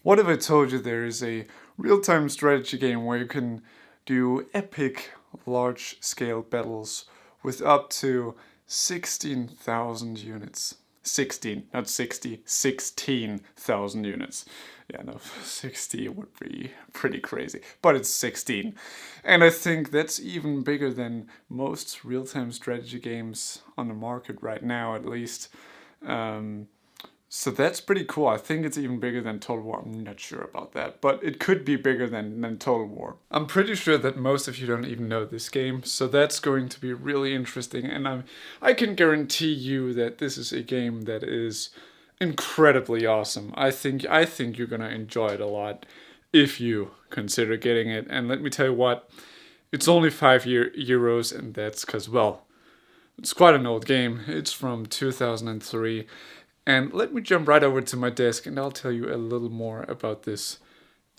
What if I told you there is a real-time strategy game where you can do epic large-scale battles with up to 16,000 units? 16, not 60, 16,000 units. Yeah, no, 60 would be pretty crazy, but it's 16. And I think that's even bigger than most real-time strategy games on the market right now, at least. So that's pretty cool. I think it's even bigger than Total War. I'm not sure about that, but it could be bigger than Total War. I'm pretty sure that most of you don't even know this game, so that's going to be really interesting. And I can guarantee you that this is a game that is incredibly awesome. I think you're gonna enjoy it a lot if you consider getting it. And let me tell you what, it's only €5, and that's because, well, it's quite an old game. It's from 2003. And let me jump right over to my desk and I'll tell you a little more about this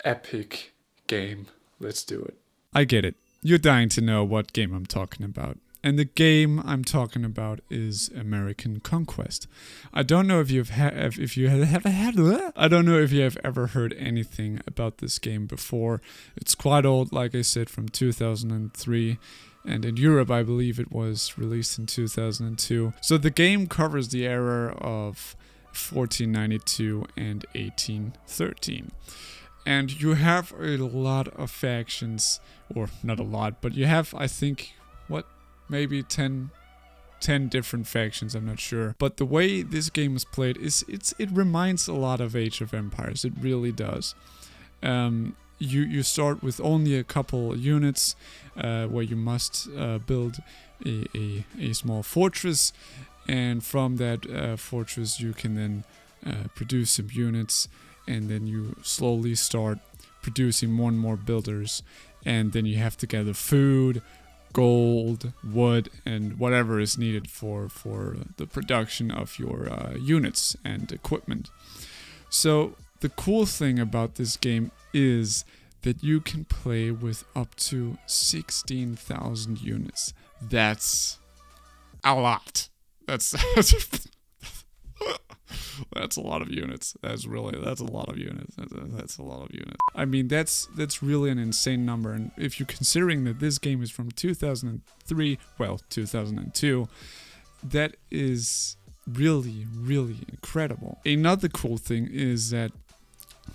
epic game. Let's do it. I get it. You're dying to know what game I'm talking about. And the game I'm talking about is American Conquest. I don't know if you have ever heard anything about this game before. It's quite old, like I said, from 2003. And in Europe, I believe it was released in 2002. So the game covers the era of 1492 and 1813. And you have a lot of factions, or not a lot, but you have, I think, maybe 10 different factions, I'm not sure. But the way this game is played, it reminds a lot of Age of Empires. It really does. You start with only a couple units where you must build a small fortress, and from that fortress you can then produce some units, and then you slowly start producing more and more builders, and then you have to gather food, gold, wood, and whatever is needed for the production of your units and equipment. So the cool thing about this game is that you can play with up to 16,000 units. That's a lot. That's that's a lot of units. That's a lot of units. That's a lot of units. I mean, that's really an insane number. And if you're considering that this game is from 2003, well, 2002, that is really, really incredible. Another cool thing is that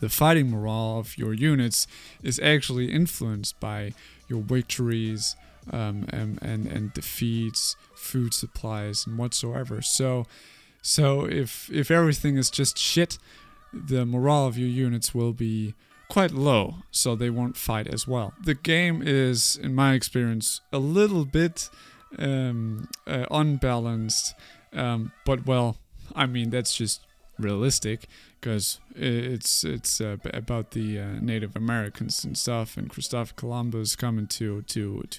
the fighting morale of your units is actually influenced by your victories and defeats, food supplies, and whatsoever. So if everything is just shit, the morale of your units will be quite low, so they won't fight as well. The game is, in my experience, a little bit unbalanced, but well, I mean, that's just realistic, because it's about the Native Americans and stuff, and Christopher Columbus coming to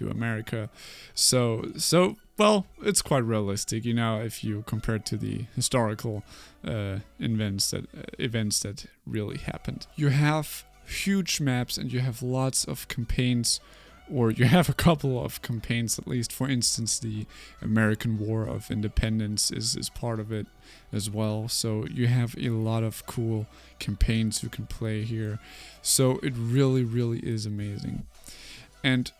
America, so well, it's quite realistic, you know, if you compare it to the historical events that really happened. You have huge maps and you have lots of campaigns, or you have a couple of campaigns at least. For instance, the American War of Independence is part of it as well. So you have a lot of cool campaigns you can play here. So it really, really is amazing. And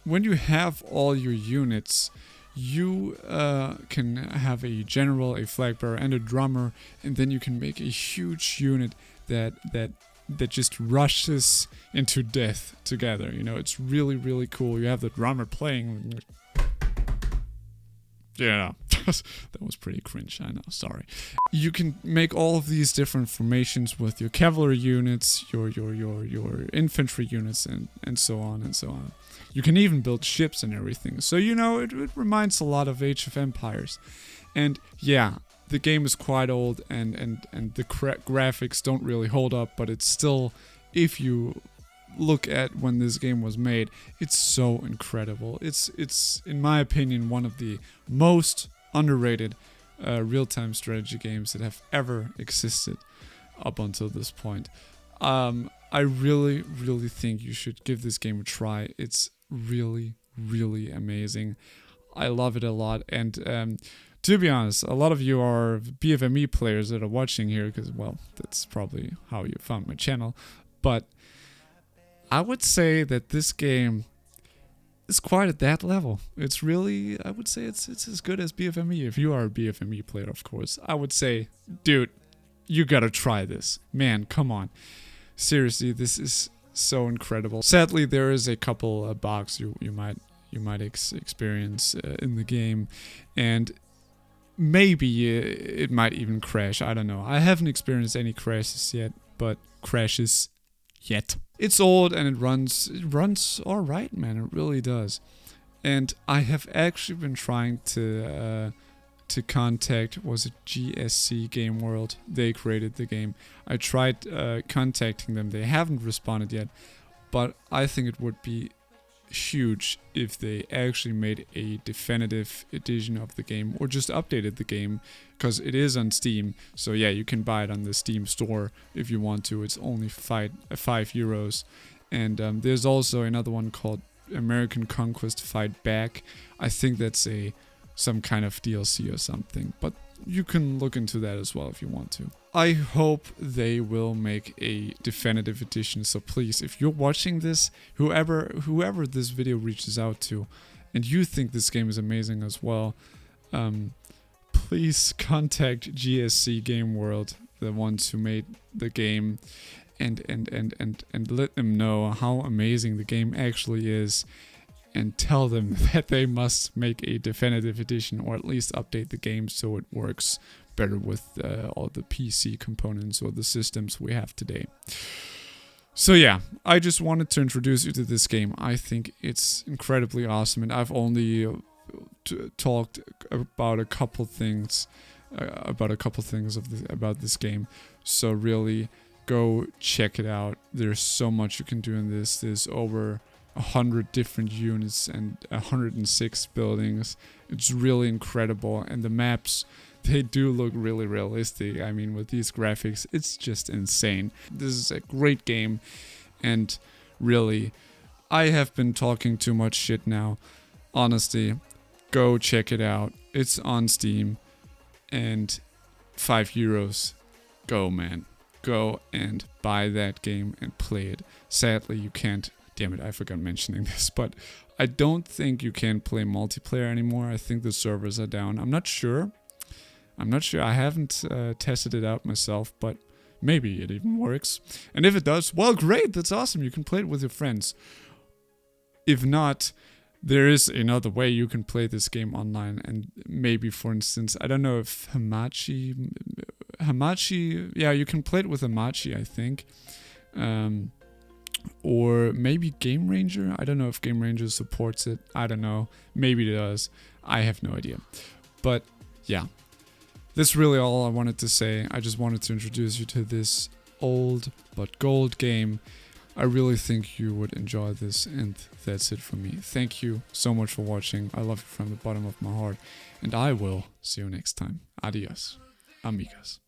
when you have all your units, you can have a general, a flag bearer, and a drummer, and then you can make a huge unit that just rushes into death together. You know, it's really, really cool. You have the drummer playing. Yeah, that was pretty cringe, I know, sorry. You can make all of these different formations with your cavalry units, your infantry units, and so on and so on. You can even build ships and everything. So, you know, it reminds a lot of Age of Empires. And yeah, the game is quite old, and the graphics don't really hold up, but it's still, if you look at when this game was made, it's so incredible. It's in my opinion one of the most underrated real-time strategy games that have ever existed up until this point. I really, really think you should give this game a try. It's really, really amazing. I love it a lot, and To be honest, a lot of you are BFME players that are watching here because, well, that's probably how you found my channel. But I would say that this game is quite at that level. It's really, I would say it's as good as BFME. If you are a BFME player, of course, I would say, dude, you gotta try this. Man, come on. Seriously, this is so incredible. Sadly, there is a couple of bugs you might experience in the game, and maybe it might even crash. I don't know. I haven't experienced any crashes yet, but crashes yet. It's old and it runs all right, man. It really does. And I have actually been trying to contact, was it GSC Game World? They created the game. I tried contacting them. They haven't responded yet, but I think it would be huge if they actually made a definitive edition of the game, or just updated the game, because it is on Steam. So yeah, you can buy it on the Steam store if you want to. It's only €5, and there's also another one called American Conquest Fight Back. I think that's some kind of DLC or something, but you can look into that as well if you want to. I hope they will make a definitive edition, so please, if you're watching this, whoever this video reaches out to, and you think this game is amazing as well, please contact GSC Game World, the ones who made the game, and let them know how amazing the game actually is, and tell them that they must make a definitive edition, or at least update the game so it works better with all the PC components or the systems we have today. So yeah, I just wanted to introduce you to this game. I think it's incredibly awesome, and I've only talked about a couple things about this game. So really, go check it out. There's so much you can do in this. There's over 100 different units and 106 buildings. It's really incredible, and the maps, they do look really realistic. I mean, with these graphics, it's just insane. This is a great game, and really, I have been talking too much shit now. Honestly, go check it out. It's on Steam, and €5. Go, man. Go and buy that game and play it. Sadly, you can't. Damn it, I forgot mentioning this, but I don't think you can play multiplayer anymore. I think the servers are down. I'm not sure. I haven't tested it out myself, but maybe it even works. And if it does, well, great. That's awesome. You can play it with your friends. If not, there is another way you can play this game online. And maybe, for instance, I don't know if Hamachi, yeah, you can play it with Hamachi, I think. Or maybe Game Ranger. I don't know if Game Ranger supports it. I don't know. Maybe it does. I have no idea. But yeah. That's really all I wanted to say. I just wanted to introduce you to this old but gold game. I really think you would enjoy this, and that's it from me. Thank you so much for watching. I love you from the bottom of my heart, and I will see you next time. Adios, amigos.